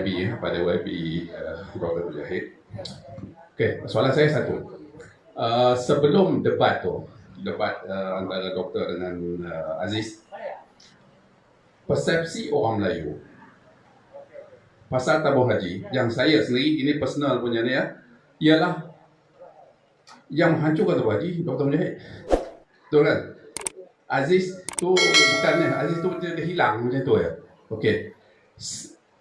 YB pada YB Dr. Mujahid. Okey, soalan saya satu. Sebelum debat antara doktor dengan Aziz, persepsi orang Melayu pasal tabung haji yang saya sendiri, ini personal punya ni ya, ialah yang menghancurkan tabung haji Dr. Mujahid. Betul kan? Aziz tu bukannya, Aziz tu dia hilang macam tu ya. Okey.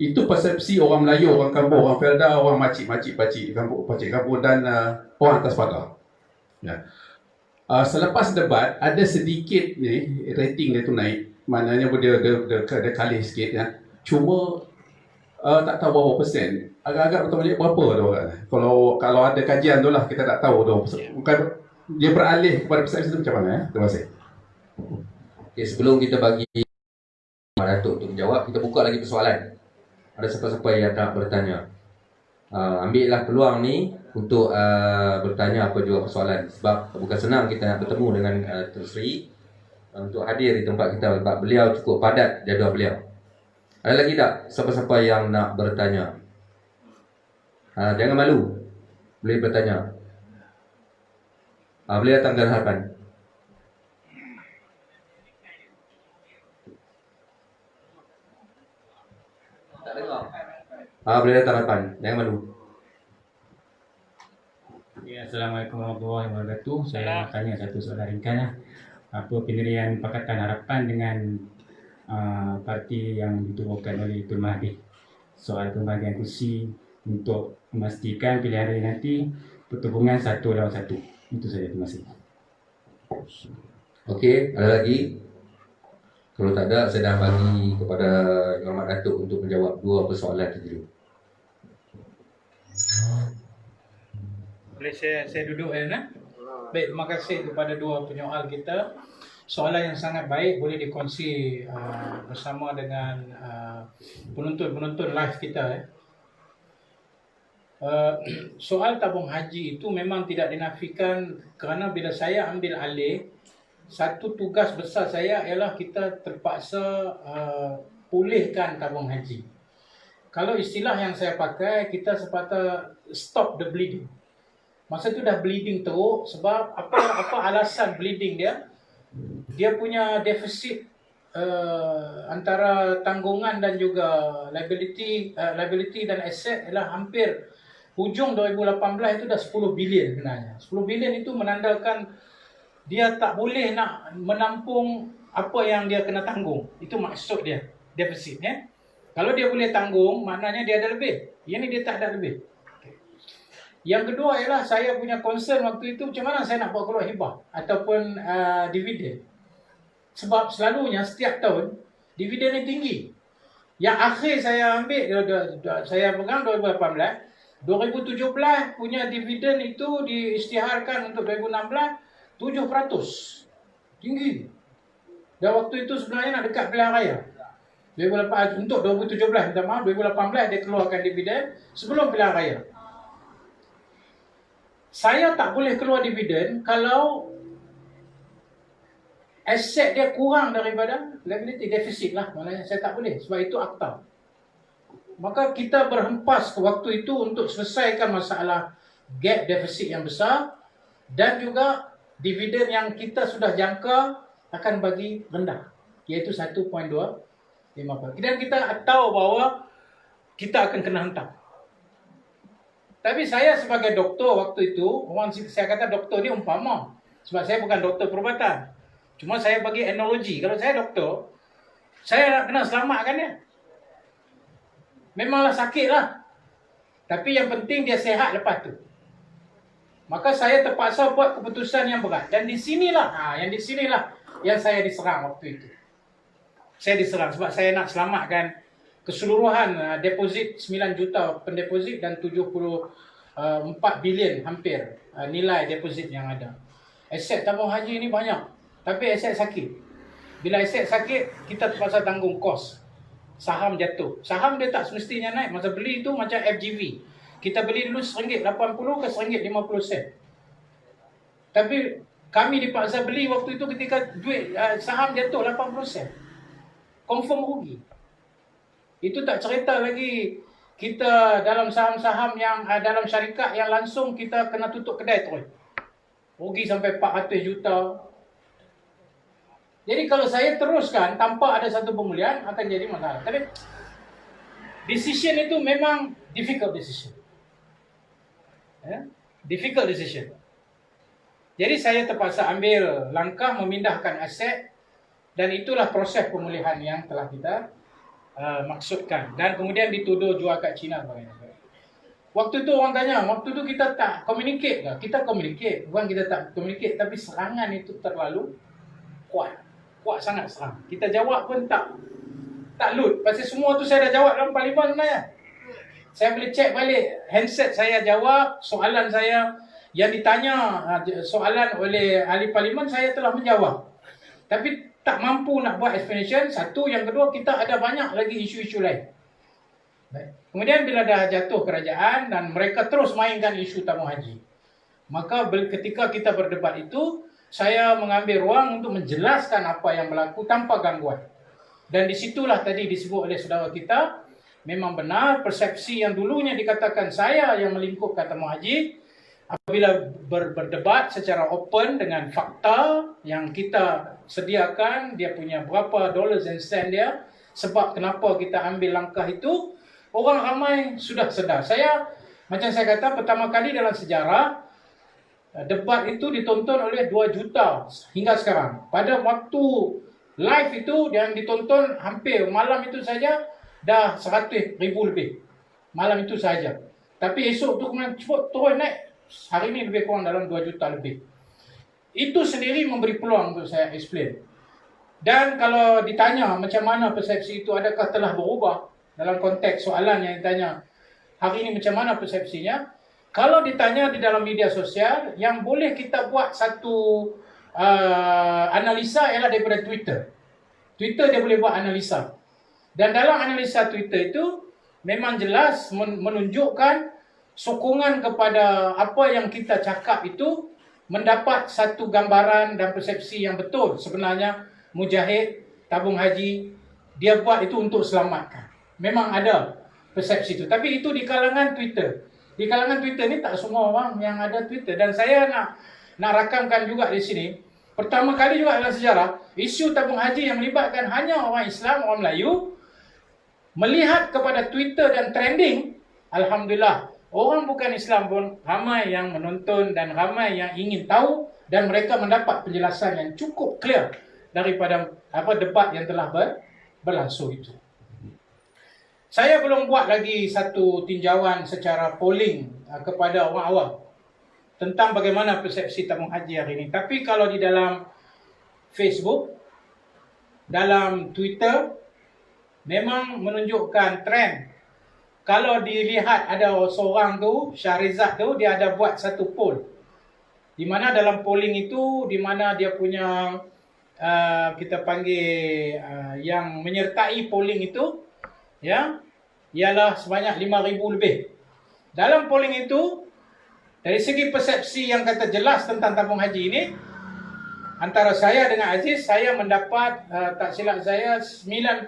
Itu persepsi orang Melayu, orang kampung, orang Felda, orang makcik-makcik kampung, pakcik kampung dan orang atas pagar. Ya. Selepas debat ada sedikit ni rating dia tu naik, maknanya dia kalah sikit ya. Cuma tak tahu berapa persen. Agak-agak betul berapa tu orang. Kalau ada kajian tu lah, kita tak tahu tu. Bukan dia beralih kepada persepsi tu macam mana ya. Terima kasih. Okay, sebelum kita bagi Mak Datuk untuk menjawab, kita buka lagi persoalan. Ada siapa-siapa yang nak bertanya? Ambillah peluang ni untuk bertanya apa jawab persoalan. Sebab bukan senang kita nak bertemu dengan Tun Sri untuk hadir di tempat kita. Sebab beliau cukup padat jadual beliau. Ada lagi tak siapa-siapa yang nak bertanya? Jangan malu, boleh bertanya. Boleh datang ke hadapan. Boleh datang hadapan, jangan malu. Ya, Assalamualaikum warahmatullahi wabarakatuh. Saya nak tanya satu soalan ringkas. Apa pendirian Pakatan Harapan dengan parti yang ditubuhkan oleh Tun Mahathir soal pembagian kursi untuk memastikan pilihan raya nanti pertubungan satu lawan satu. Itu saja, terima kasih. Okey, ada lagi? Kalau tak ada, saya dah bagi kepada Yang Amat Datuk untuk menjawab dua persoalan tadi. Boleh saya duduk ya? Baik, terima kasih kepada dua penyoal kita. Soalan yang sangat baik, boleh dikongsi bersama dengan penonton-penonton live kita ya. Soal tabung haji itu memang tidak dinafikan, kerana bila saya ambil alih, satu tugas besar saya ialah kita terpaksa pulihkan tabung haji. Kalau istilah yang saya pakai, kita sepatutnya stop the bleeding. Masa tu dah bleeding teruk, sebab apa alasan bleeding dia? Dia punya defisit antara tanggungan dan juga liability dan aset ialah hampir hujung 2018 itu dah 10 bilion sebenarnya. 10 bilion itu menandakan dia tak boleh nak menampung apa yang dia kena tanggung. Itu maksud dia, defisit ya. Kalau dia boleh tanggung, maknanya dia ada lebih. Yang ni dia tak ada lebih. Yang kedua ialah saya punya concern waktu itu, macam mana saya nak buat keluar hibah ataupun dividen. Sebab selalunya setiap tahun dividen ni tinggi. Yang akhir saya ambil, saya pegang 2018, 2017 punya dividen itu diisytiharkan untuk 2016 7%. Tinggi. Dan waktu itu sebenarnya nak dekat pilihan raya. 2018, untuk 2017, minta maaf, 2018 dia keluarkan dividen sebelum pilihan raya. Saya tak boleh keluar dividen kalau aset dia kurang daripada liability, defisit lah. Maknanya saya tak boleh, sebab itu akta. Maka kita berhempas ke waktu itu untuk selesaikan masalah gap defisit yang besar dan juga dividen yang kita sudah jangka akan bagi rendah, iaitu 1.25%. Dan kita tahu bahawa kita akan kena hentam. Tapi saya sebagai doktor waktu itu, saya kata doktor ni umpama. Sebab saya bukan doktor perubatan. Cuma saya bagi analogi. Kalau saya doktor, saya nak kena selamatkan dia. Memanglah sakit lah. Tapi yang penting dia sihat lepas tu. Maka saya terpaksa buat keputusan yang berat. Dan di sinilah yang saya diserang waktu itu. Saya diserang sebab saya nak selamatkan keseluruhan deposit 9 juta pendeposit dan 74 bilion hampir nilai deposit yang ada. Aset tabung haji ni banyak. Tapi aset sakit. Bila aset sakit, kita terpaksa tanggung kos. Saham jatuh. Saham dia tak semestinya naik. Masa beli itu macam FGV. Kita beli dulu RM1.80 ke RM1.50. Tapi kami dipaksa beli waktu itu ketika duit saham jatuh 80%. Confirm rugi. Itu tak cerita lagi kita dalam saham-saham yang dalam syarikat yang langsung kita kena tutup kedai terus. Rugi sampai 400 juta. Jadi kalau saya teruskan tanpa ada satu pemulihan akan jadi masalah. Tapi decision itu memang difficult decision. Difficult decision. Jadi saya terpaksa ambil langkah memindahkan aset dan itulah proses pemulihan yang telah kita maksudkan. Dan kemudian dituduh jual kat China sebagainya. Waktu tu orang tanya, waktu tu kita tak communicate ke? Kita communicate, bukan kita tak communicate, tapi serangan itu terlalu kuat. Kuat sangat serang. Kita jawab pun tak load. Pasal semua tu saya dah jawab dalam parlimen sebenarnya. Saya boleh cek balik handset saya jawab, soalan saya yang ditanya soalan oleh ahli parlimen saya telah menjawab. Tapi tak mampu nak buat explanation. Satu, yang kedua kita ada banyak lagi isu-isu lain. Baik. Kemudian bila dah jatuh kerajaan dan mereka terus mainkan isu tabung haji, maka ketika kita berdebat itu, saya mengambil ruang untuk menjelaskan apa yang berlaku tanpa gangguan. Dan disitulah tadi disebut oleh saudara kita, memang benar persepsi yang dulunya dikatakan saya yang melingkupkan tabung haji, apabila berdebat secara open dengan fakta yang kita sediakan, dia punya berapa dollars and cent dia, sebab kenapa kita ambil langkah itu, orang ramai sudah sedar. Macam saya kata, pertama kali dalam sejarah, debat itu ditonton oleh 2 juta hingga sekarang. Pada waktu live itu yang ditonton hampir malam itu saja dah 100,000 lebih. Malam itu saja. Tapi esok tu kemudian cepat turun naik. Hari ini lebih kurang dalam 2 juta lebih. Itu sendiri memberi peluang untuk saya explain. Dan kalau ditanya macam mana persepsi itu, adakah telah berubah dalam konteks soalan yang ditanya hari ini macam mana persepsinya, kalau ditanya di dalam media sosial, yang boleh kita buat satu analisa ialah daripada Twitter. Twitter dia boleh buat analisa. Dan dalam analisa Twitter itu memang jelas menunjukkan sokongan kepada apa yang kita cakap itu mendapat satu gambaran dan persepsi yang betul. Sebenarnya Mujahid, tabung haji, dia buat itu untuk selamatkan. Memang ada persepsi itu. Tapi itu di kalangan Twitter. Di kalangan Twitter ni tak semua orang yang ada Twitter. Dan saya nak rakamkan juga di sini. Pertama kali juga dalam sejarah, isu tabung haji yang melibatkan hanya orang Islam, orang Melayu, melihat kepada Twitter dan trending, alhamdulillah, orang bukan Islam pun ramai yang menonton dan ramai yang ingin tahu dan mereka mendapat penjelasan yang cukup clear daripada debat yang telah berlangsung itu. Saya belum buat lagi satu tinjauan secara polling kepada orang awam tentang bagaimana persepsi tabung haji hari ini. Tapi kalau di dalam Facebook, dalam Twitter, memang menunjukkan trend. Kalau dilihat ada seorang tu, Syahrizad tu, dia ada buat satu poll. Di mana dalam polling itu, di mana dia punya, kita panggil, yang menyertai polling itu, ya, ialah sebanyak 5,000 lebih. Dalam polling itu, dari segi persepsi yang kata jelas tentang tabung haji ini, antara saya dengan Aziz, saya mendapat, tak silap saya, 91%.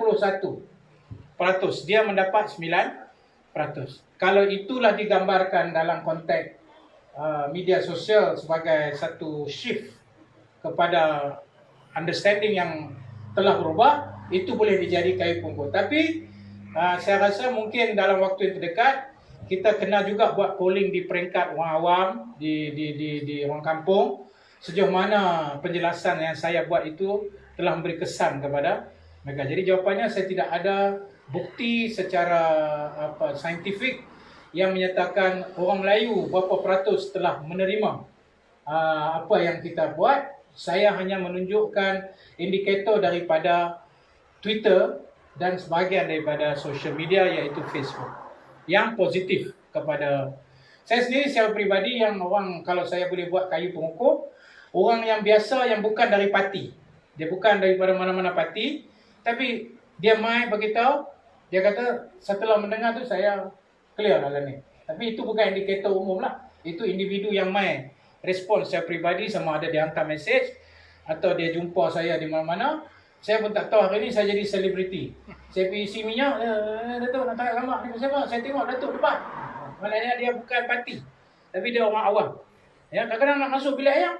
Dia mendapat 9%. Kalau itulah digambarkan dalam konteks media sosial sebagai satu shift kepada understanding yang telah berubah, itu boleh dijadi kayu pungkur. Tapi saya rasa mungkin dalam waktu yang terdekat kita kena juga buat polling di peringkat orang awam, di orang kampung, sejauh mana penjelasan yang saya buat itu telah memberi kesan kepada mereka. Jadi jawapannya, saya tidak ada bukti secara saintifik yang menyatakan orang Melayu berapa peratus telah menerima apa yang kita buat. Saya hanya menunjukkan indikator daripada Twitter dan sebahagian daripada social media, iaitu Facebook, yang positif kepada saya sendiri secara peribadi. Yang orang, kalau saya boleh buat kayu pengukur, orang yang biasa yang bukan dari parti, dia bukan daripada mana-mana parti, tapi dia mai beritahu, dia kata setelah mendengar tu saya clear lah ni. Tapi itu bukan indikator umum lah. Itu individu yang mai respon secara peribadi, sama ada dia hantar mesej atau dia jumpa saya di mana-mana. Saya pun tak tahu hari ni saya jadi selebriti. Saya pergi isi minyak, Datuk nak tangkap gambar ni siapa? Saya tengok Datuk depan. Maknanya dia bukan parti, tapi dia orang awam. Ya, kadang-kadang nak masuk bilik ayam,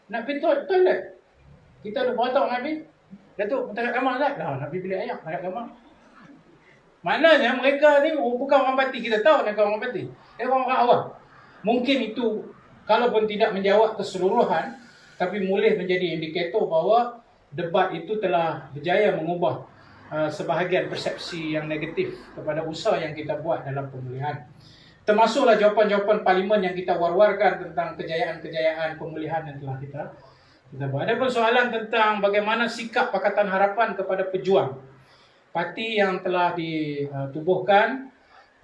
nak pergi toilet. Kita ada beratak Nabi, Datuk tangkap gambar tak? Lah, nak pergi bilik ayam, tangkap gambar. Maknanya mereka ni bukan orang parti, kita tahu mereka orang parti. Dia orang awam. Mungkin itu, kalaupun tidak menjawab keseluruhan, tapi boleh menjadi indikator bahawa debat itu telah berjaya mengubah sebahagian persepsi yang negatif kepada usaha yang kita buat dalam pemulihan. Termasuklah jawapan-jawapan parlimen yang kita war-warkan tentang kejayaan-kejayaan pemulihan yang telah kita buat. Ada pun soalan tentang bagaimana sikap Pakatan Harapan kepada pejuang. Parti yang telah ditubuhkan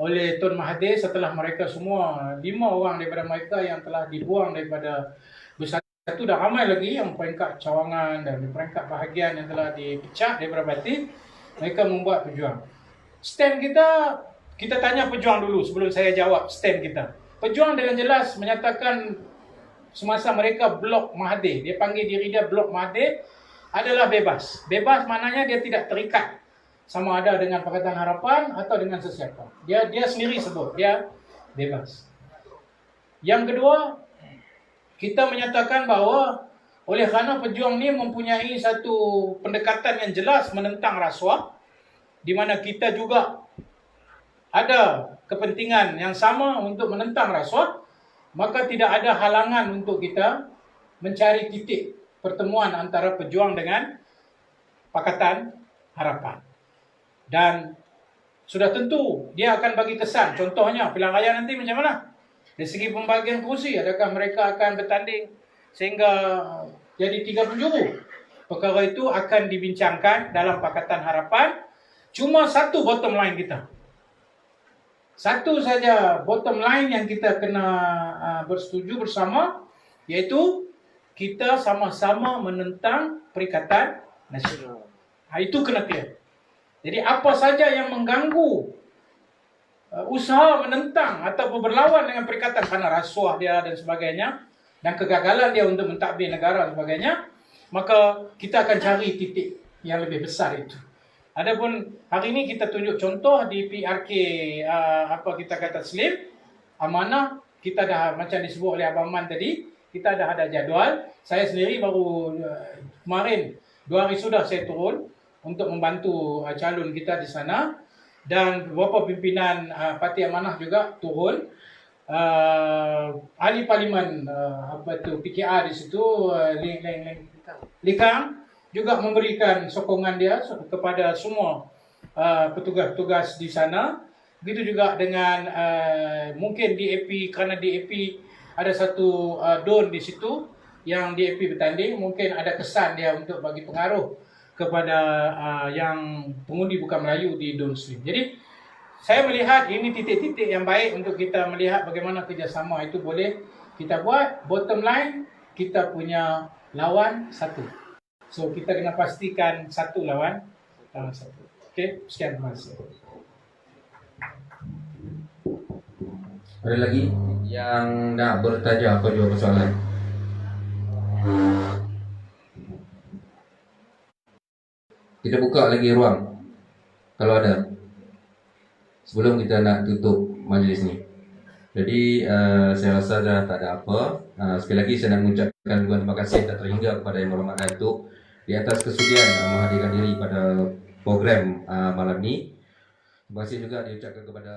oleh Tun Mahathir setelah mereka semua, 5 orang daripada mereka yang telah dibuang daripada Bersatu. Itu dah ramai lagi yang peringkat cawangan dan peringkat bahagian yang telah dipecat daripada parti. Mereka membuat pejuang. Stand kita tanya pejuang dulu sebelum saya jawab stand kita. Pejuang dengan jelas menyatakan semasa mereka blok Mahathir, dia panggil diri dia blok Mahathir, adalah bebas. Bebas maknanya dia tidak terikat sama ada dengan Pakatan Harapan atau dengan sesiapa. Dia sendiri sebut, dia bebas. Yang kedua, kita menyatakan bahawa oleh kerana pejuang ni mempunyai satu pendekatan yang jelas menentang rasuah, di mana kita juga ada kepentingan yang sama untuk menentang rasuah, maka tidak ada halangan untuk kita mencari titik pertemuan antara pejuang dengan Pakatan Harapan. Dan sudah tentu dia akan bagi kesan. Contohnya pilihan raya nanti macam mana? Dari segi pembagian kursi, adakah mereka akan bertanding sehingga jadi 3 penjuru? Perkara itu akan dibincangkan dalam Pakatan Harapan. Cuma satu bottom line kita. Satu saja bottom line yang kita kena bersetuju bersama, iaitu kita sama-sama menentang Perikatan Nasional. Itu kena clear. Jadi apa saja yang mengganggu usaha menentang atau berlawan dengan perikatan kerana rasuah dia dan sebagainya, dan kegagalan dia untuk mentadbir negara dan sebagainya, maka kita akan cari titik yang lebih besar itu. Adapun hari ini kita tunjuk contoh di PRK kita kata Slim Amanah, kita dah macam disebut oleh Abang Man tadi, kita dah ada jadual. Saya sendiri baru kemarin 2 hari sudah saya turun untuk membantu calon kita di sana. Dan beberapa pimpinan Parti Amanah juga turun. Ahli Parlimen PKR di situ, Likang juga memberikan sokongan dia kepada semua petugas-petugas di sana. Begitu juga dengan mungkin DAP, kerana DAP ada satu don di situ yang DAP bertanding, mungkin ada kesan dia untuk bagi pengaruh kepada yang pengundi bukan Melayu di Don Slim. Jadi saya melihat ini titik-titik yang baik untuk kita melihat bagaimana kerjasama itu boleh kita buat. Bottom line, kita punya lawan satu. So kita kena pastikan satu lawan satu. Okey, sekian, terima kasih. Ada lagi yang nak bertanya atau jawab soalan? Kita buka lagi ruang kalau ada, sebelum kita nak tutup majlis ni. Jadi saya rasa dah tak ada apa. Sekali lagi saya nak mengucapkan terima kasih tak terhingga kepada Yang Berhormat Datuk di atas kesudian menghadirkan diri pada program malam ni. Terima kasih juga diucapkan kepada